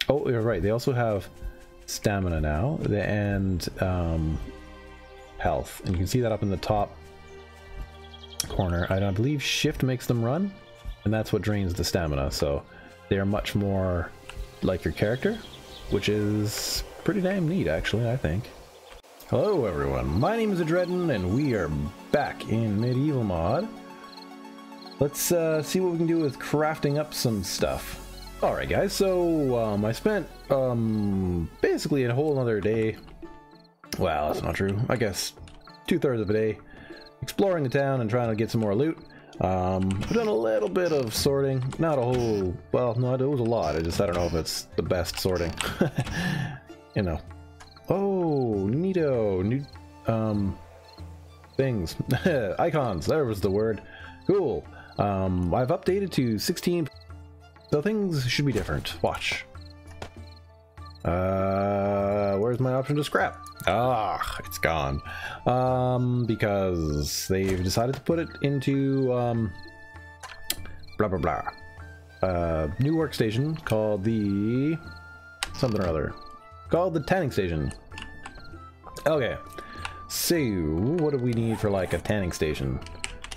Oh, you're right. They also have stamina now and health. And you can see that up in the top corner. I believe shift makes them run, and that's what drains the stamina. So they are much more like your character, which is pretty damn neat, actually, I think. Hello, everyone. My name is Adredden, and we are back in Medieval Mod. Let's see what we can do with crafting up some stuff. Alright guys, so I spent basically a whole other day, well that's not true, I guess 2/3 of a day exploring the town and trying to get some more loot. I've done a little bit of sorting, not a whole, well no, it was a lot, I don't know if it's the best sorting. You know. Oh, neato, new things, icons, there was the word. Cool. I've updated to 16. So things should be different. Watch. Where's my option to scrap? Ah, it's gone. Because they've decided to put it into blah blah blah. New workstation called the something or other. Called the tanning station. Okay. So what do we need for like a tanning station?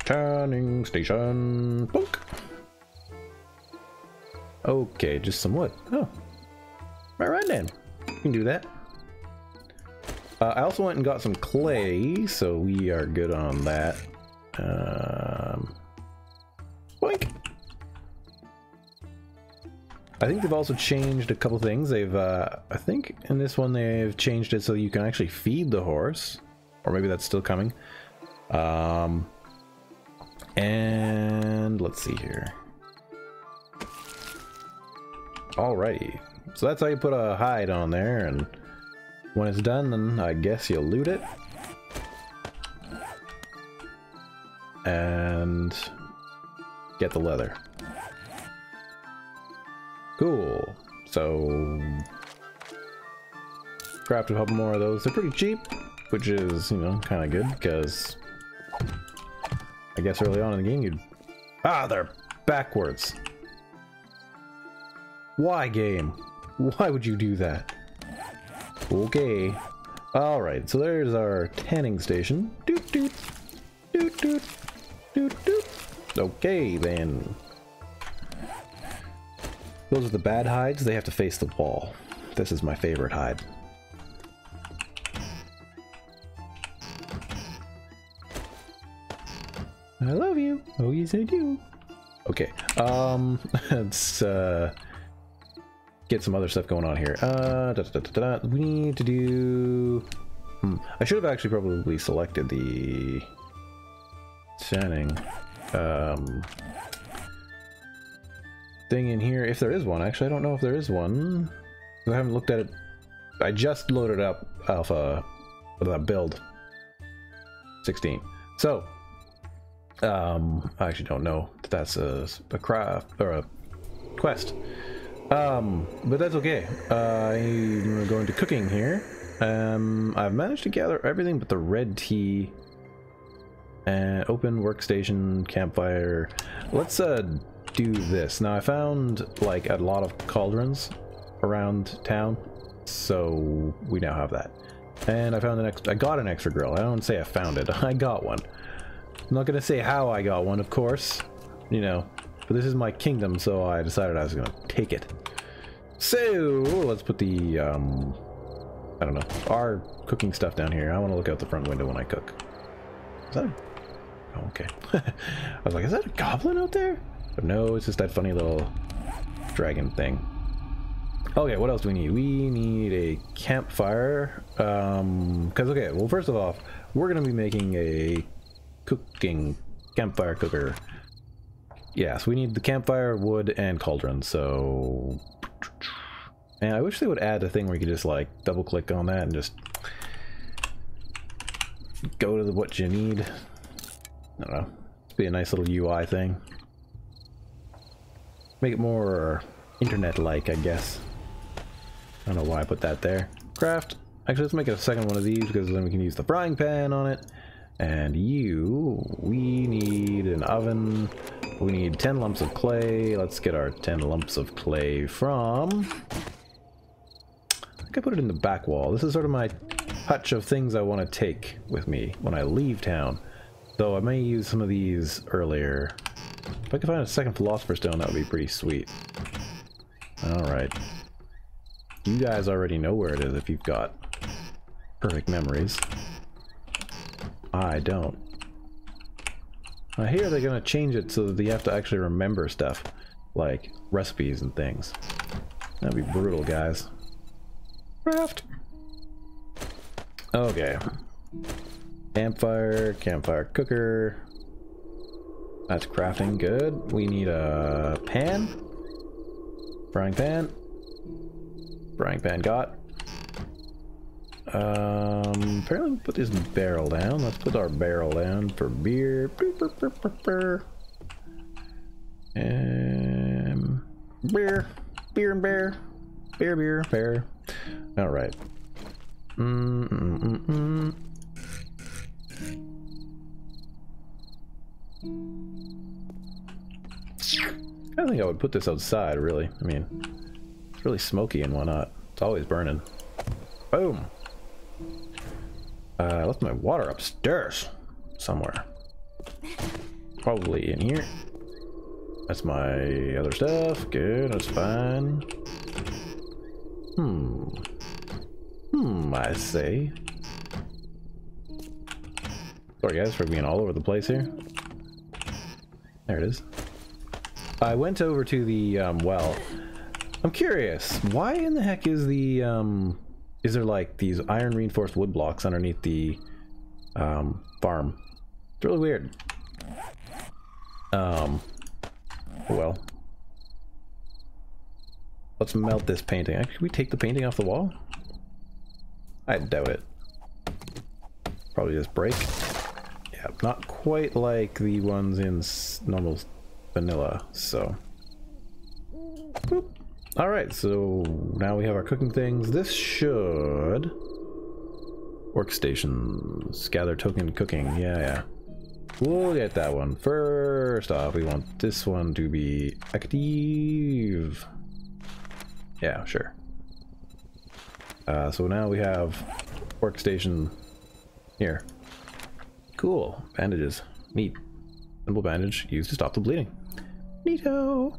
Tanning station. Boink. Okay, just some wood. Oh, right then. You can do that. I also went and got some clay, so we are good on that. Boink. I think they've also changed a couple things. They've, I think in this one they've changed it so you can actually feed the horse, or maybe that's still coming. And let's see here. Alrighty, so that's how you put a hide on there, and when it's done, then I guess you'll loot it. And get the leather. Cool. So, craft a couple more of those. They're pretty cheap, which is, you know, kind of good, because I guess early on in the game you'd... Ah, they're backwards. Why, game? Why would you do that? Okay. Alright, so there's our tanning station. Doot doot. Doot doot. Doot doot. Okay, then. Those are the bad hides. They have to face the wall. This is my favorite hide. I love you. Oh, yes, I do. Okay. Let's, get some other stuff going on here. We need to do... I should have actually probably selected the tanning thing in here, if there is one. Actually, I don't know if there is one. I haven't looked at it. I just loaded up alpha build 16. So, I actually don't know if that's a craft or a quest. But that's okay. I'm going to cooking here. I've managed to gather everything but the red tea and open workstation, campfire. Let's do this. Now I found like a lot of cauldrons around town, so we now have that. And I found I got an extra grill. I don't say I found it. I got one. I'm not gonna say how I got one, of course. You know. But this is my kingdom, so I decided I was gonna take it. So let's put the I don't know, our cooking stuff down here. I want to look out the front window when I cook. Is that a... Oh, okay. I was like, is that a goblin out there? But no, it's just that funny little dragon thing. Okay, what else do we need? We need a campfire. Because okay, well first of all, we're gonna be making a cooking campfire cooker. Yeah, so we need the campfire, wood, and cauldron, so... And I wish they would add a thing where you could just, like, double-click on that and just... go to what you need. I don't know. It'd be a nice little UI thing. Make it more internet-like, I guess. I don't know why I put that there. Craft. Actually, let's make it a second one of these, because then we can use the frying pan on it. And we need an oven. We need 10 lumps of clay. Let's get our 10 lumps of clay from think I put it in the back wall. This is sort of my hutch of things I want to take with me when I leave town. Though I may use some of these earlier. If I could find a second Philosopher's Stone, that would be pretty sweet. Alright. You guys already know where it is if you've got perfect memories. I don't. I hear they're gonna change it so that you have to actually remember stuff. Like recipes and things. That'd be brutal, guys. Craft! Okay. Campfire, campfire cooker. That's crafting, good. We need a pan. Frying pan. Frying pan got. Apparently we put this barrel down. Let's put our barrel down for beer. And beer. Beer and bear. Beer, bear. Alright. I think I would put this outside, really. I mean, it's really smoky and whatnot. It's always burning. Boom! I left my water upstairs somewhere. Probably in here. That's my other stuff. Good, that's fine. I say. Sorry guys for being all over the place here. There it is. I went over to the well. I'm curious, why in the heck is the is there like these iron reinforced wood blocks underneath the farm? It's really weird. Well, let's melt this painting. Can we take the painting off the wall? I doubt it. Probably just break. Yeah, not quite like the ones in normal vanilla, so. Boop. Alright, so now we have our cooking things. This should... Workstations. Gather token cooking. Yeah. We'll get that one. First off, we want this one to be active. Yeah, sure. So now we have workstation here. Cool. Bandages. Neat. Simple bandage used to stop the bleeding. Neato.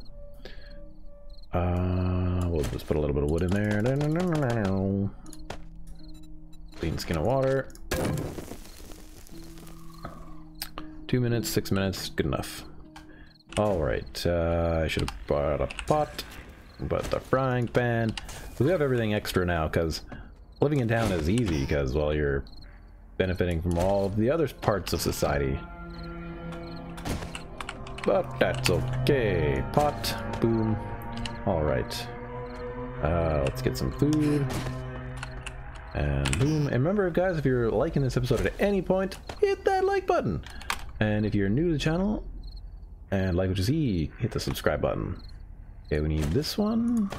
We'll just put a little bit of wood in there. Clean skin of water. 2 minutes, 6 minutes, good enough. Alright, I should have brought a pot, but the frying pan. So we have everything extra now, because living in town is easy, because, well, you're benefiting from all of the other parts of society. But that's okay. Pot, boom. Alright. Let's get some food. And boom. And remember, guys, if you're liking this episode at any point, hit that like button. And if you're new to the channel and like what you see, hit the subscribe button. Okay, we need this one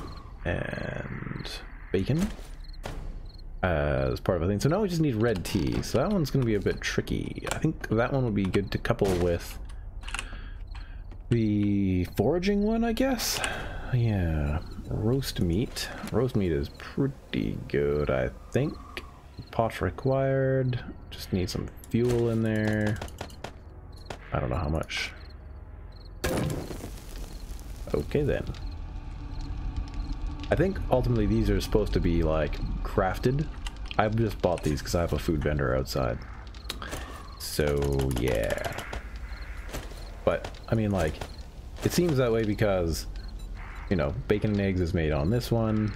and bacon as part of a thing. So now we just need red tea. So that one's going to be a bit tricky. I think that one would be good to couple with the foraging one, I guess. Yeah, roast meat. Roast meat is pretty good, I think. Pot required. Just need some fuel in there. I don't know how much. Okay then. I think ultimately these are supposed to be like crafted. I've just bought these because I have a food vendor outside. So yeah. But I mean, like, it seems that way because, you know, bacon and eggs is made on this one.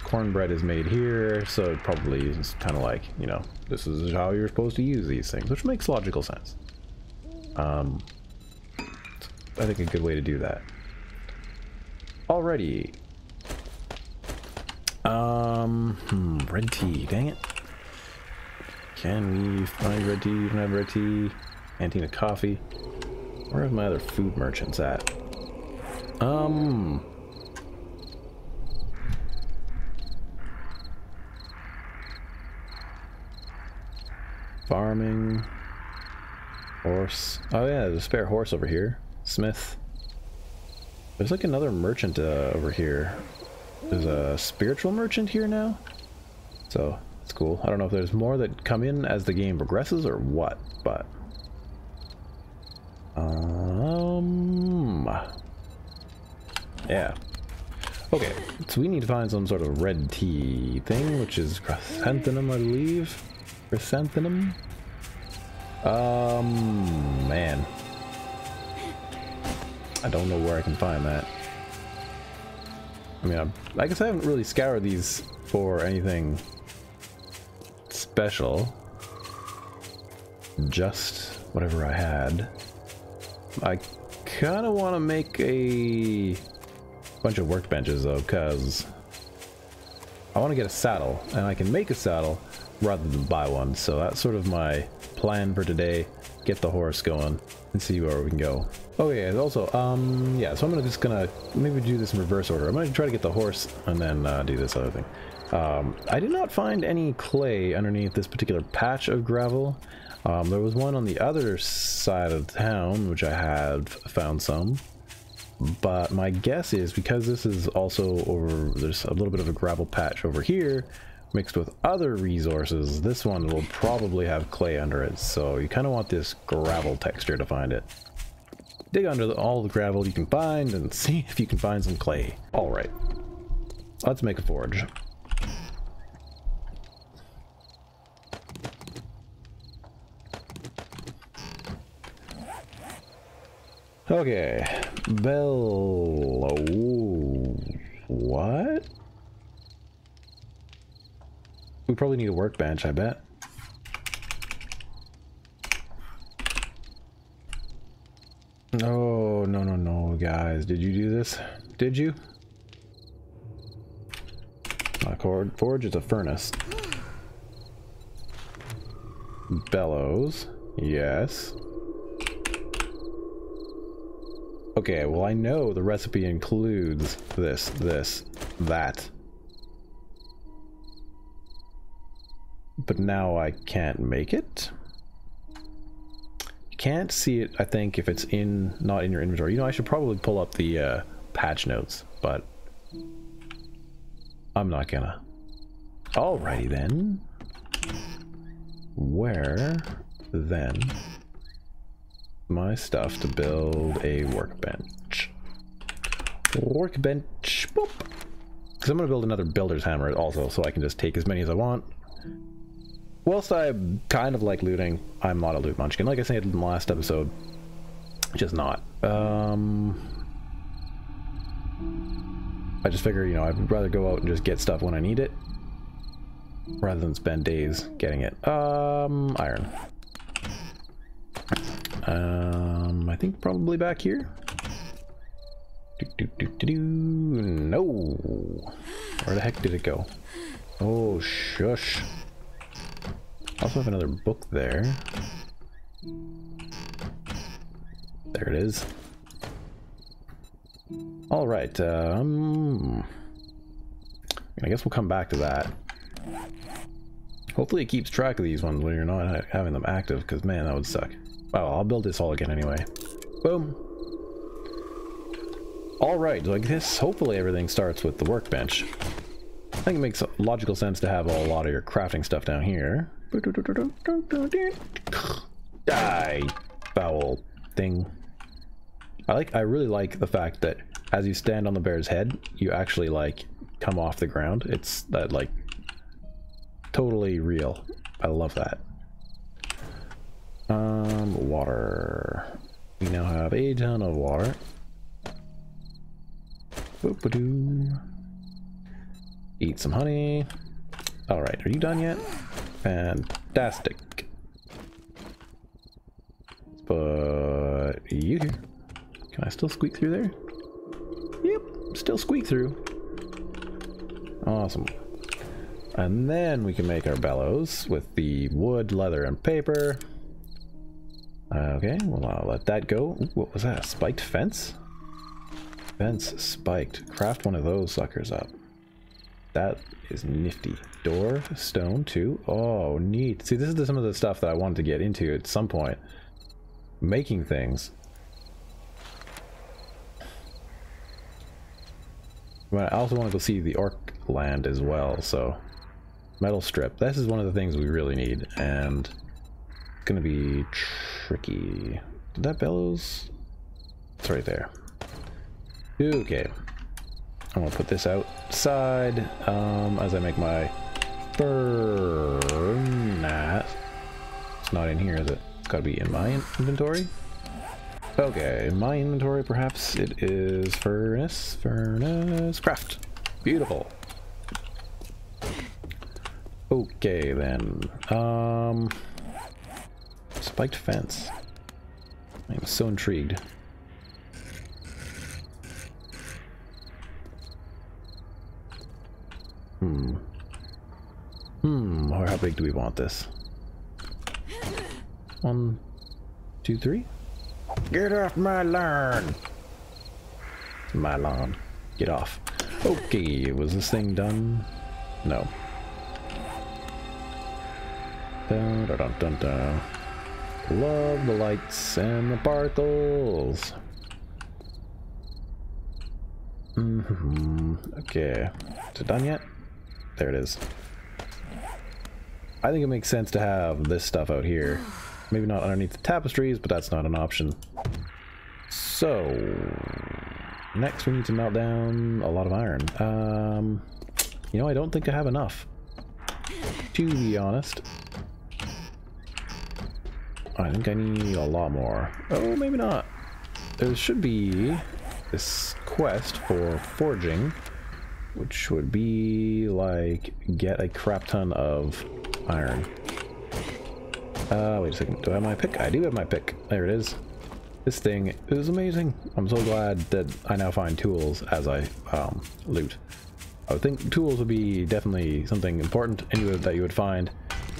Cornbread is made here, so it probably is kind of like, you know, this is how you're supposed to use these things, which makes logical sense. I think a good way to do that. Alrighty. Red tea, dang it. Can we find red tea? We don't have red tea. Canteen of coffee. Where are my other food merchants at? Farming. Horse. Oh yeah, there's a spare horse over here. Smith. There's like another merchant over here. There's a spiritual merchant here now, so it's cool. I don't know if there's more that come in as the game progresses or what, but yeah. Okay, so we need to find some sort of red tea thing, which is chrysanthemum, I believe. Chrysanthemum. Man, I don't know where I can find that. I mean, I guess I haven't really scoured these for anything special. Just whatever I had. I kind of want to make a bunch of workbenches though, because I want to get a saddle, and I can make a saddle rather than buy one. So that's sort of my plan for today. Get the horse going and see where we can go. Oh yeah, also, yeah, so I'm just gonna maybe do this in reverse order. I'm gonna try to get the horse and then do this other thing. I did not find any clay underneath this particular patch of gravel. There was one on the other side of town, which I have found some. But my guess is, because this is also over, there's a little bit of a gravel patch over here, mixed with other resources, this one will probably have clay under it. So you kind of want this gravel texture to find it. Dig under all the gravel you can find and see if you can find some clay. Alright, let's make a forge. Okay, bell. Oh, what? We probably need a workbench, I bet. Oh, no, no, no, guys. Did you do this? Did you? My forge is a furnace. Bellows. Yes. Okay, well, I know the recipe includes this, that. But now I can't make it. You can't see it, I think, if it's not in your inventory. You know, I should probably pull up the patch notes, but I'm not gonna. Alrighty then. Where then my stuff to build a workbench? Workbench, boop. Because I'm gonna build another builder's hammer also, so I can just take as many as I want. Whilst I kind of like looting, I'm not a loot munchkin. Like I said in the last episode, just not. I just figure, you know, I'd rather go out and just get stuff when I need it, rather than spend days getting it. Iron. I think probably back here. No. Where the heck did it go? Oh, shush. I also have another book there. There it is. All right. I guess we'll come back to that. Hopefully it keeps track of these ones when you're not having them active, because man, that would suck. Well, I'll build this all again anyway. Boom. All right, so I guess hopefully everything starts with the workbench. I think it makes logical sense to have a lot of your crafting stuff down here. Die, foul thing. I really like the fact that as you stand on the bear's head, you actually like come off the ground. It's that like totally real. I love that. Water. We now have a ton of water. Boop-a-doo. Eat some honey. Alright, are you done yet? Fantastic. But you here. Can I still squeak through there? Yep, still squeak through. Awesome. And then we can make our bellows with the wood, leather, and paper. Okay, well, I'll let that go. Ooh, what was that? A spiked fence? Fence spiked. Craft one of those suckers up. That is nifty. Door, stone, too. Oh, neat. See, this is some of the stuff that I wanted to get into at some point. Making things. But I also want to go see the Orc Land as well, so... Metal strip. This is one of the things we really need, and... It's gonna be tricky. Did that bellows? It's right there. Okay. I'm gonna put this outside, as I make my furnace. It's not in here, is it? It's gotta be in my inventory. Okay, in my inventory, perhaps it is furnace, craft. Beautiful. Okay, then. Spiked fence. I'm so intrigued. Or how big do we want this? 1, 2, 3. Get off my lawn! My lawn. Get off. Okay, was this thing done? No. Dun, dun, dun, dun, dun. Love the lights and the sparkles. Okay. Is it done yet? There it is. I think it makes sense to have this stuff out here. Maybe not underneath the tapestries, but that's not an option. So, next we need to melt down a lot of iron. You know, I don't think I have enough, to be honest. I think I need a lot more. Oh, maybe not. There should be this quest for forging, which would be like get a crap ton of iron. Wait a second. Do I have my pick? I do have my pick. There it is. This thing is amazing. I'm so glad that I now find tools as I loot. I would think tools would be definitely something important that you would find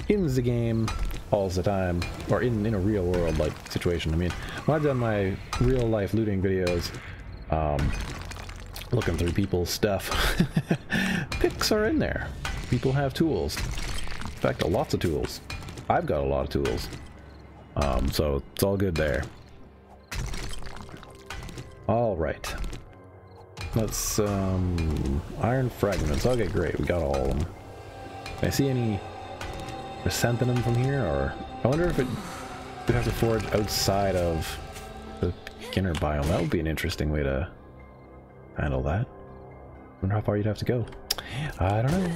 in the game all the time, or in a real world like situation. I mean, when I've done my real life looting videos, looking through people's stuff, picks are in there. People have tools. In fact, lots of tools. I've got a lot of tools. So it's all good there. All right. Let's, iron fragments. Okay, great. We got all of them. Can I see any chrysanthemum from here? Or I wonder if it would have to forge outside of the beginner biome. That would be an interesting way to handle that. I wonder how far you'd have to go. I don't know.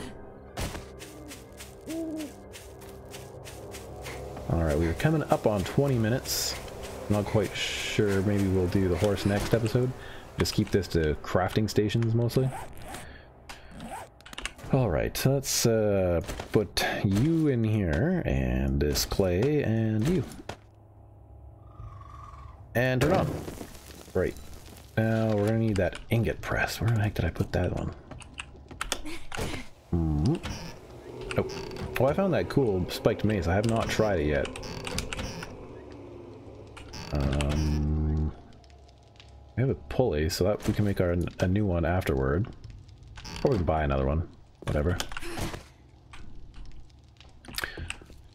Alright, we are coming up on 20 minutes. Not quite sure. Maybe we'll do the horse next episode. Just keep this to crafting stations mostly. Alright, let's put you in here, and this clay, and you. And turn on. Right. Now we're gonna need that ingot press. Where the heck did I put that one? Oh. Oh, I found that cool spiked mace. I have not tried it yet. We have a pulley, so that we can make a new one afterward. Or we can buy another one. Whatever.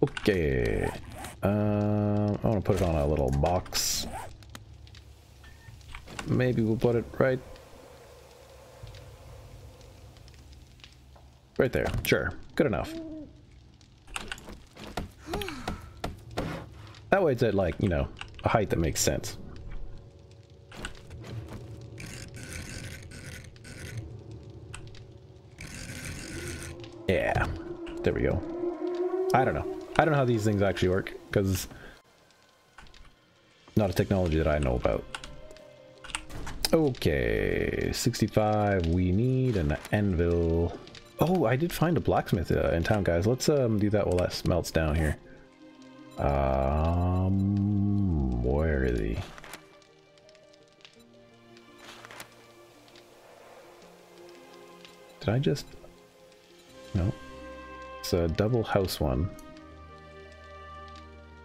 Okay. I want to put it on a little box. Maybe we'll put it right there. Sure. Good enough. That way it's at, like, you know, a height that makes sense. Yeah, there we go. I don't know. I don't know how these things actually work, because not a technology that I know about. Okay, 65. We need an anvil. Oh, I did find a blacksmith in town, guys. Let's do that while that melts down here. Where is he? Did I just... No. It's a double house one.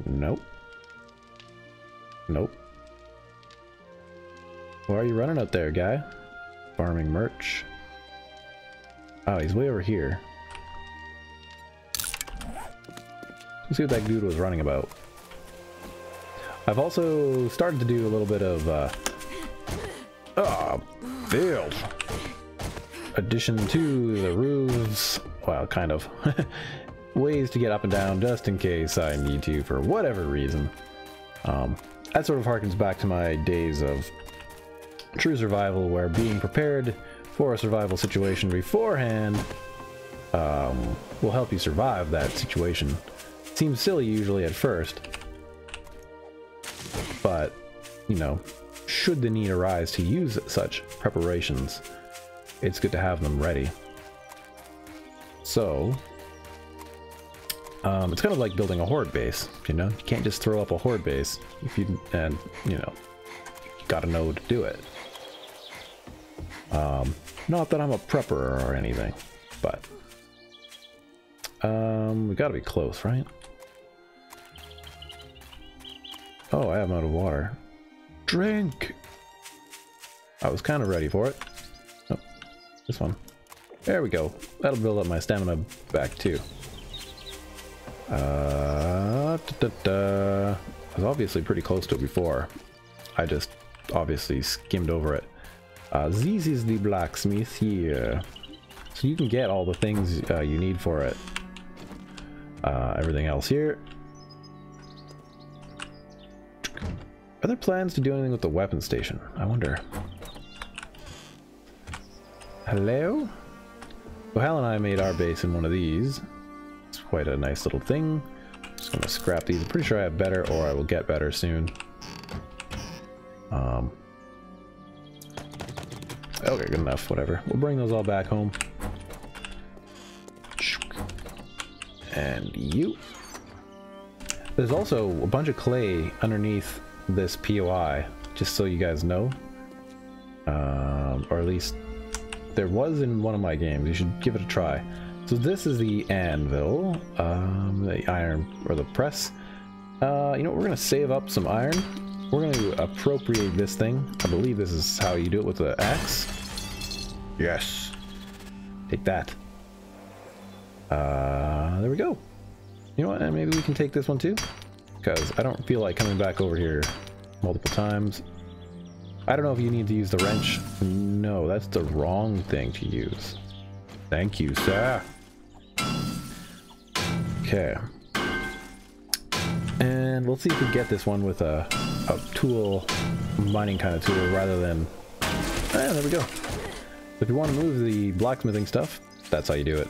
Nope. Nope. Why are you running out there, guy? Farming merch. Oh, he's way over here. Let's see what that dude was running about. I've also started to do a little bit of, field. addition to the roofs. Well, kind of. Ways to get up and down just in case I need to for whatever reason. That sort of harkens back to my days of true survival, where being prepared for a survival situation beforehand will help you survive that situation. Seems silly usually at first, but, you know, should the need arise to use such preparations, it's good to have them ready. So, it's kind of like building a horde base, you know? You can't just throw up a horde base if you, and, you know, you gotta know to do it. Not that I'm a prepper or anything, but, we gotta be close, right? Oh, I am out of water. Drink! I was kind of ready for it. Oh, this one. There we go. That'll build up my stamina back too. I was obviously pretty close to it before. I just obviously skimmed over it. This is the blacksmith here. So you can get all the things you need for it. Everything else here. Are there plans to do anything with the weapon station? I wonder. Hello? Well, Hal and I made our base in one of these. It's quite a nice little thing. Just gonna scrap these. I'm pretty sure I have better, or I will get better soon. Okay, good enough. Whatever. We'll bring those all back home. And you. There's also a bunch of clay underneath this POI, just so you guys know. Or at least there was in one of my games. You should give it a try. So this is the anvil, the iron, or the press. You know, we're gonna save up some iron. We're going to appropriate this thing. I believe this is how you do it with the axe. Yes. Take that. There we go. You know what? And maybe we can take this one too, because I don't feel like coming back over here multiple times. I don't know if you need to use the wrench. No, that's the wrong thing to use. Thank you, sir. Okay. And we'll see if we get this one with a tool, mining kind of tool, rather than... Ah, there we go. If you want to move the blacksmithing stuff, that's how you do it.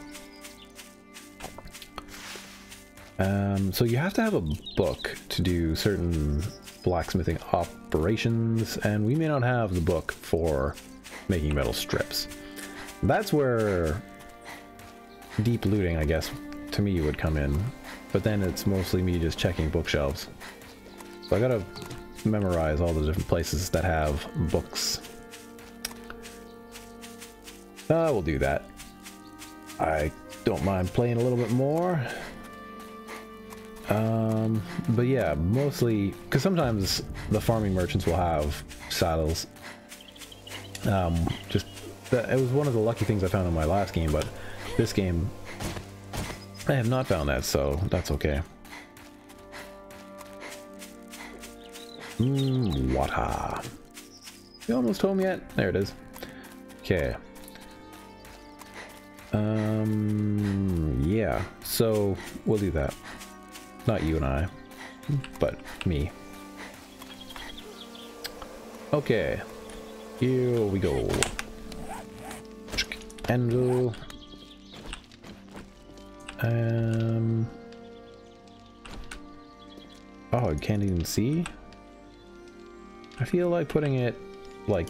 So you have to have a book to do certain blacksmithing operations, and we may not have the book for making metal strips. That's where deep looting, I guess, to me would come in, but then it's mostly me just checking bookshelves. So I gotta memorize all the different places that have books. We'll do that. I don't mind playing a little bit more. But yeah, mostly, because sometimes the farming merchants will have saddles. It was one of the lucky things I found in my last game, but this game I have not found that, so that's okay. Water. You almost home yet? There it is. Okay. Yeah, so we'll do that. Not you and I, but me. Okay, here we go. Anvil. Oh, I can't even see? I feel like putting it like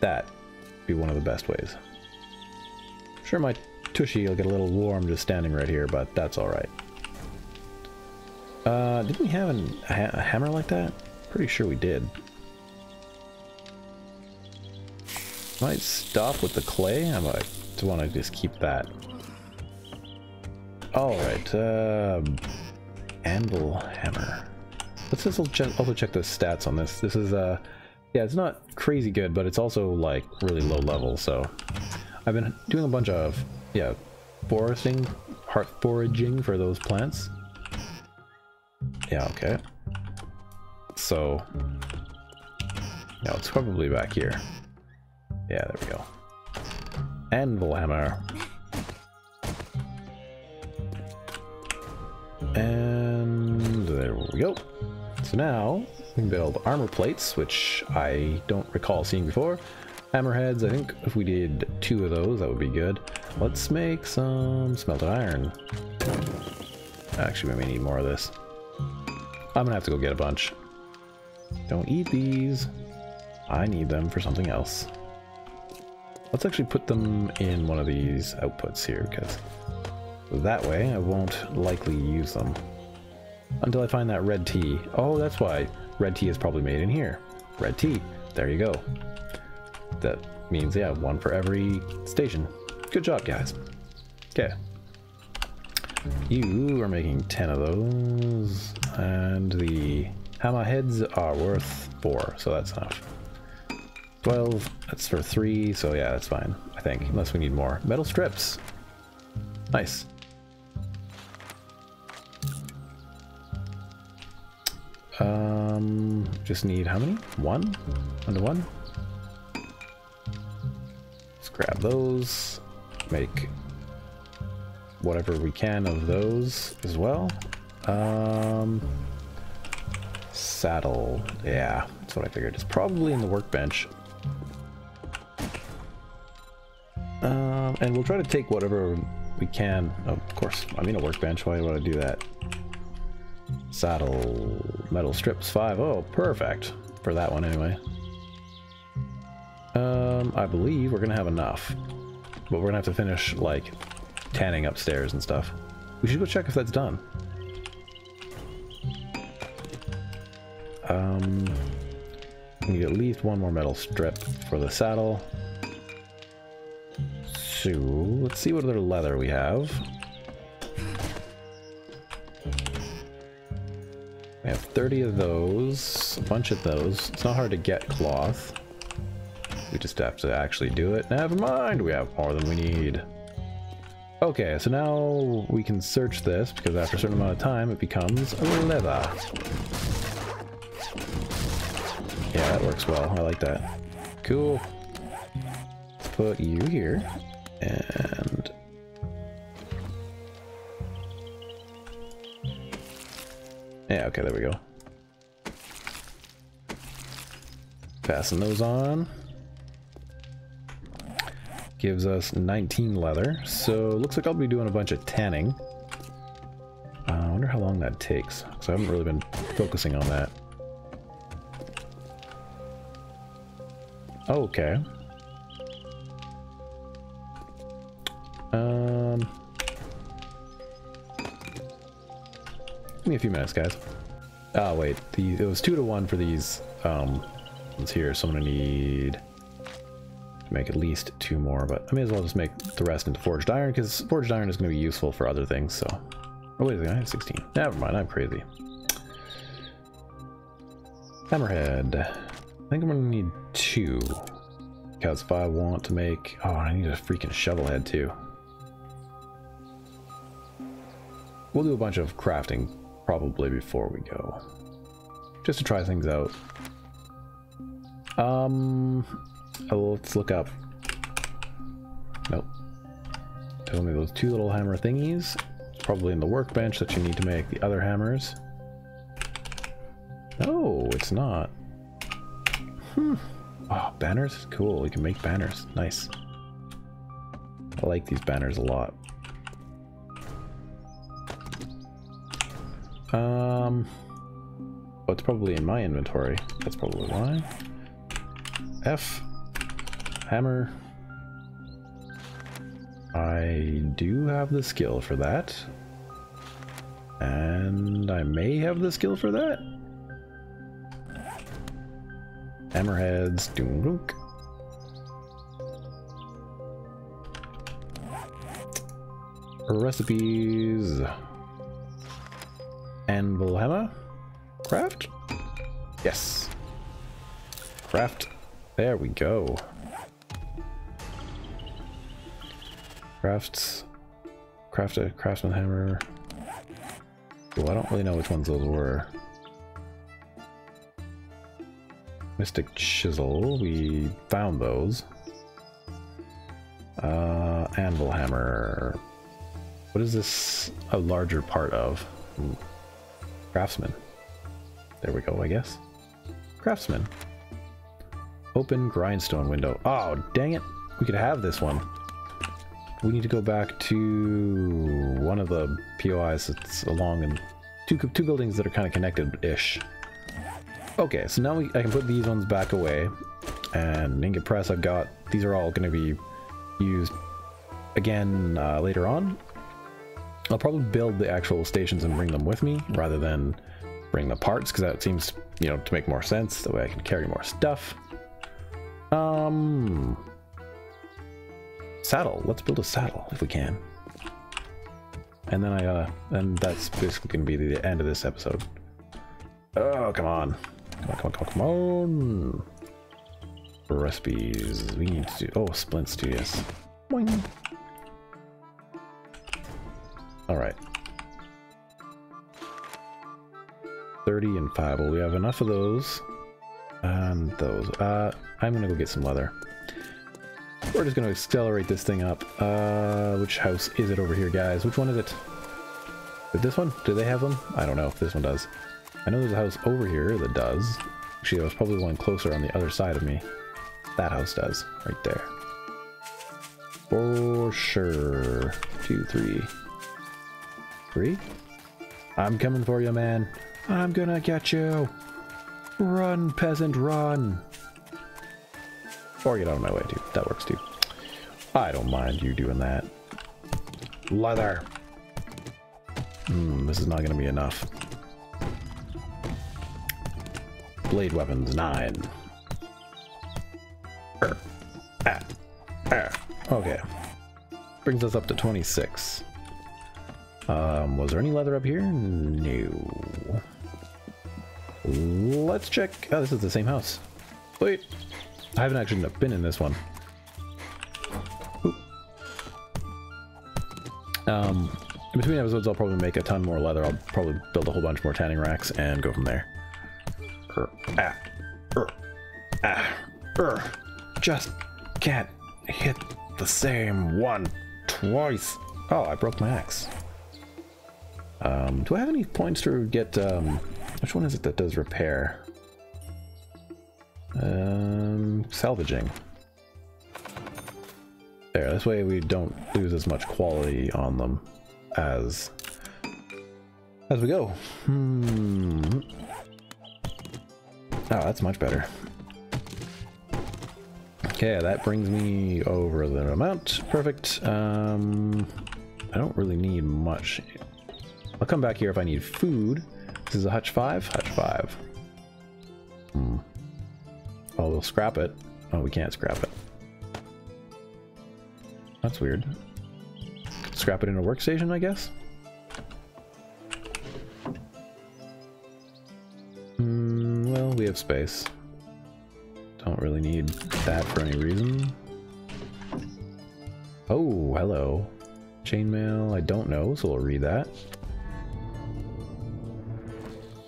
that would be one of the best ways. Sure, my tushy will get a little warm just standing right here, but that's alright. Didn't we have a hammer like that? Pretty sure we did. Might stop with the clay. I might want to just keep that. Alright, anvil hammer. Let's just also check the stats on this. This is, yeah, it's not crazy good, but it's also, like, really low level, so... I've been doing a bunch of, yeah, foraging for those plants. Yeah, okay. So... yeah, it's probably back here. Yeah, there we go. Anvil hammer. And there we go. So now we can build armor plates, which I don't recall seeing before. Hammerheads, I think if we did 2 of those, that would be good. Let's make some smelted iron. Actually, we may need more of this. I'm gonna have to go get a bunch. Don't eat these. I need them for something else. Let's actually put them in one of these outputs here, because that way I won't likely use them until I find that red tea. Oh, that's why red tea is probably made in here. Red tea. There you go. That means, yeah, 1 for every station. Good job, guys. Okay. You are making 10 of those, and the hammerheads are worth 4, so that's enough. 12, that's for 3, so yeah, that's fine, I think, unless we need more. Metal strips. Nice. Just need how many? 1? 1 to 1? Let's grab those. Make whatever we can of those as well. Saddle. Yeah, that's what I figured. It's probably in the workbench. And we'll try to take whatever we can. Oh, of course, I mean a workbench. Why would I do that? Saddle, metal strips 5. Oh, perfect. For that one anyway. I believe we're gonna have enough. But we're gonna have to finish, like, tanning upstairs and stuff. We should go check if that's done. We need at least 1 more metal strip for the saddle. So, let's see what other leather we have. We have 30 of those, a bunch of those. It's not hard to get cloth. We just have to actually do it. Never mind, we have more than we need. Okay, so now we can search this, because after a certain amount of time it becomes leather. Yeah, that works well. I like that. Cool. Let's put you here. And yeah, okay, there we go. Fasten those on. Gives us 19 leather. So looks like I'll be doing a bunch of tanning. I wonder how long that takes. So I haven't really been focusing on that. Okay. Give me a few minutes, guys. Oh wait, it was 2 to 1 for these ones here, so I'm gonna need to make at least 2 more, but I may as well just make the rest into forged iron, because forged iron is gonna be useful for other things, so. Oh wait a second, I have 16. Never mind, I'm crazy. Hammerhead. I think I'm gonna need 2. Because if I want to make... Oh, I need a freaking shovel head too. We'll do a bunch of crafting probably before we go. Just to try things out. Oh, let's look up. Nope. Tell me those 2 little hammer thingies. Probably in the workbench that you need to make the other hammers. No, it's not. Oh, banners? Cool, we can make banners. Nice. I like these banners a lot. Oh, it's probably in my inventory. That's probably why. F. Hammer. I do have the skill for that. And I may have the skill for that. Hammerheads. Doom-dook. Recipes. Anvil hammer. Craft? Yes. Craft. There we go. Crafts. Craft a craftsman hammer. Oh, I don't really know which ones those were. Mystic chisel. We found those. Anvil hammer. What is this a larger part of? Craftsman. There we go, I guess. Craftsman. Open grindstone window. Oh, dang it. We could have this one. We need to go back to one of the POIs that's along in two buildings that are kind of connected-ish. Okay, so now I can put these ones back away. And ingot press I've got. These are all going to be used again later on. I'll probably build the actual stations and bring them with me rather than bring the parts, because that seems, you know, to make more sense. That way I can carry more stuff. Saddle. Let's build a saddle if we can. And then and that's basically going to be the end of this episode. Oh, come on. Come on. Recipes. We need to do, oh, splints too, yes. Boing. Alright. 30 and 5. Well, we have enough of those. And those. I'm gonna go get some leather. We're just gonna accelerate this thing up. Which house is it over here, guys? Which one is it? Is it this one? Do they have them? I don't know if this one does. I know there's a house over here that does. Actually, there was probably one closer on the other side of me. That house does. Right there. For sure. 2, 3. 3? I'm coming for you, man. I'm gonna get you. Run, peasant, run. Or get out of my way, too. That works, too. I don't mind you doing that. Leather. This is not gonna be enough. Blade weapons, 9. Okay. Brings us up to 26. Was there any leather up here? No. Let's check. Oh, this is the same house. Wait. I haven't actually been in this one. In between episodes, I'll probably make a ton more leather. I'll probably build a whole bunch more tanning racks and go from there. Just can't hit the same one twice. Oh, I broke my axe. Do I have any points to get, which one is it that does repair? Salvaging. There, this way we don't lose as much quality on them as we go. Oh, that's much better. Okay, that brings me over the amount. Perfect. I don't really need much. I'll come back here if I need food. This is a hutch 5? Hutch 5. Oh, we'll scrap it. Oh, we can't scrap it. That's weird. Scrap it in a workstation, I guess? Well, we have space. Don't really need that for any reason. Oh, hello. Chainmail, I don't know, so we'll read that.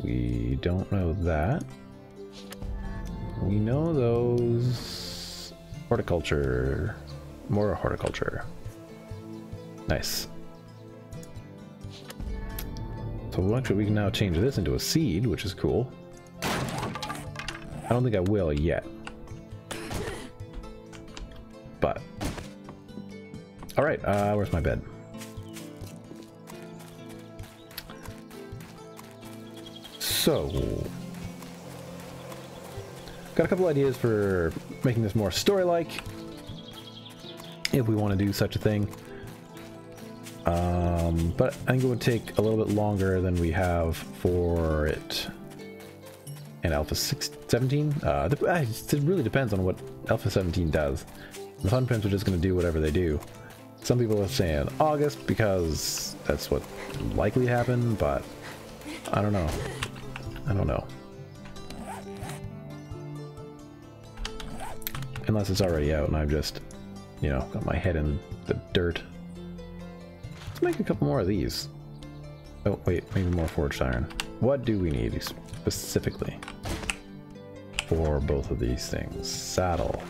We don't know that. We know those. Horticulture. More horticulture. Nice. So actually we can now change this into a seed, which is cool. I don't think I will yet. But. Alright, where's my bed? So. Got a couple ideas for making this more story-like. If we want to do such a thing. But I think it would take a little bit longer than we have for it in Alpha 17. It really depends on what Alpha 17 does. The Fun Pimps are just going to do whatever they do. Some people are saying August because that's what likely happened, but I don't know. I don't know. Unless it's already out and I've just, you know, got my head in the dirt. Let's make a couple more of these. Oh, wait, maybe more forged iron. What do we need specifically for both of these things? Saddle.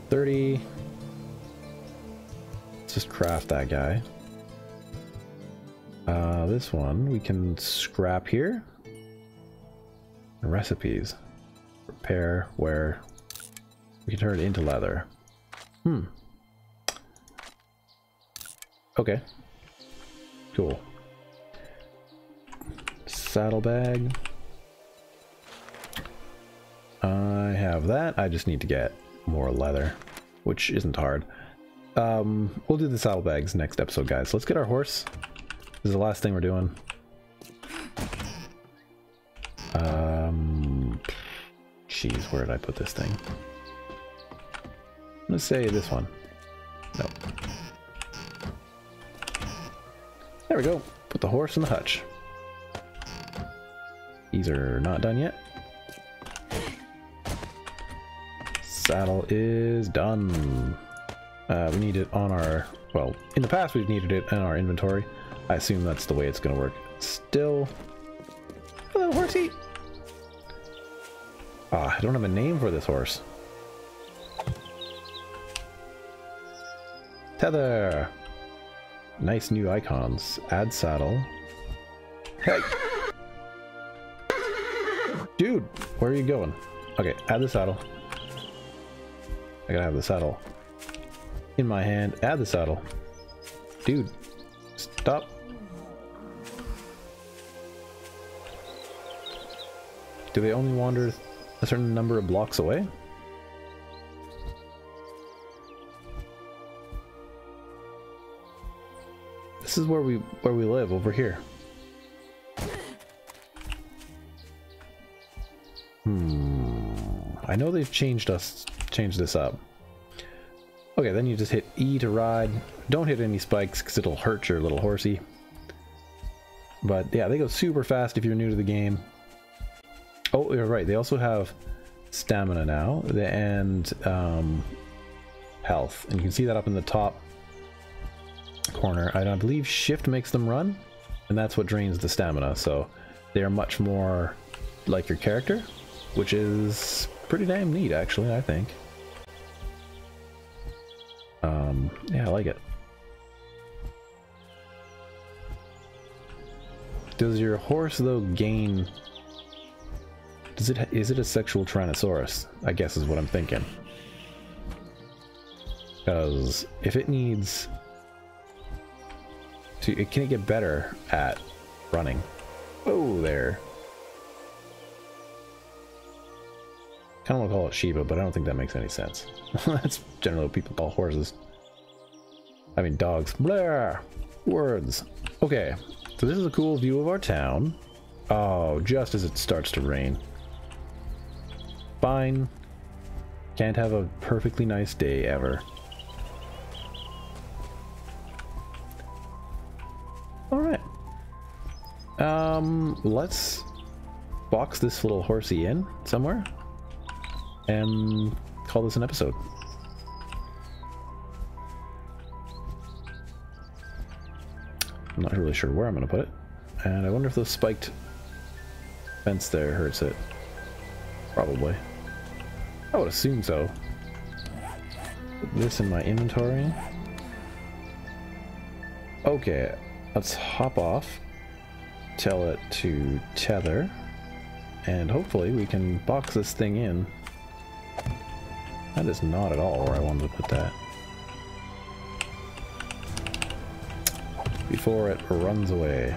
30. just craft that guy. This one we can scrap here. Recipes. Repair, wear. We can turn it into leather. Okay. Cool. Saddlebag. I have that. I just need to get more leather, which isn't hard. We'll do the saddlebags next episode, guys. Let's get our horse. This is the last thing we're doing. Jeez, where did I put this thing? Let's say this one. No. There we go. Put the horse in the hutch. These are not done yet. Saddle is done. We need it on our... Well, in the past we've needed it in our inventory. I assume that's the way it's going to work. Still... Hello, horsey! Ah, I don't have a name for this horse. Tether! Nice new icons. Add saddle. Hey! Dude, where are you going? Okay, add the saddle. I gotta have the saddle in my hand. Add the saddle. Dude, stop. Do they only wander a certain number of blocks away? This is where we live, over here. I know they've changed this up. Okay, then you just hit E to ride. Don't hit any spikes because it'll hurt your little horsey. But yeah, they go super fast if you're new to the game. Oh, you're right. They also have stamina now and health, and you can see that up in the top corner. I believe shift makes them run, and that's what drains the stamina. So they are much more like your character, which is pretty damn neat, actually, I think. Yeah, I like it. Does your horse, though, gain... Is it a sexual Tyrannosaurus? I guess is what I'm thinking. Because if it needs to... Can it get better at running? Oh, there. I don't want to call it Shiba, but I don't think that makes any sense. That's generally what people call horses. I mean dogs. Blah! Words. Okay, so this is a cool view of our town. Oh, just as it starts to rain. Fine. Can't have a perfectly nice day ever. Alright. Let's box this little horsey in somewhere and call this an episode. I'm not really sure where I'm going to put it. And I wonder if the spiked fence there hurts it. Probably. I would assume so. Put this in my inventory. Okay, let's hop off. Tell it to tether. And hopefully we can box this thing in. That is not at all where I wanted to put that. Before it runs away.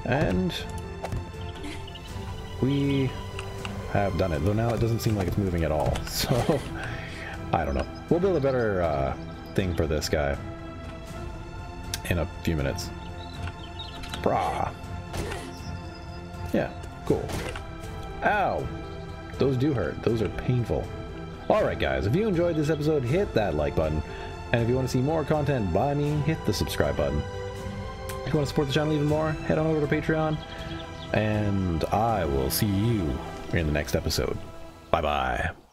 And we have done it, though now it doesn't seem like it's moving at all, so I don't know. We'll build a better thing for this guy in a few minutes. Brah. Yeah, cool. Ow! Those do hurt. Those are painful. Alright guys, if you enjoyed this episode, hit that like button. And if you want to see more content by me, hit the subscribe button. If you want to support the channel even more, head on over to Patreon. And I will see you in the next episode. Bye-bye.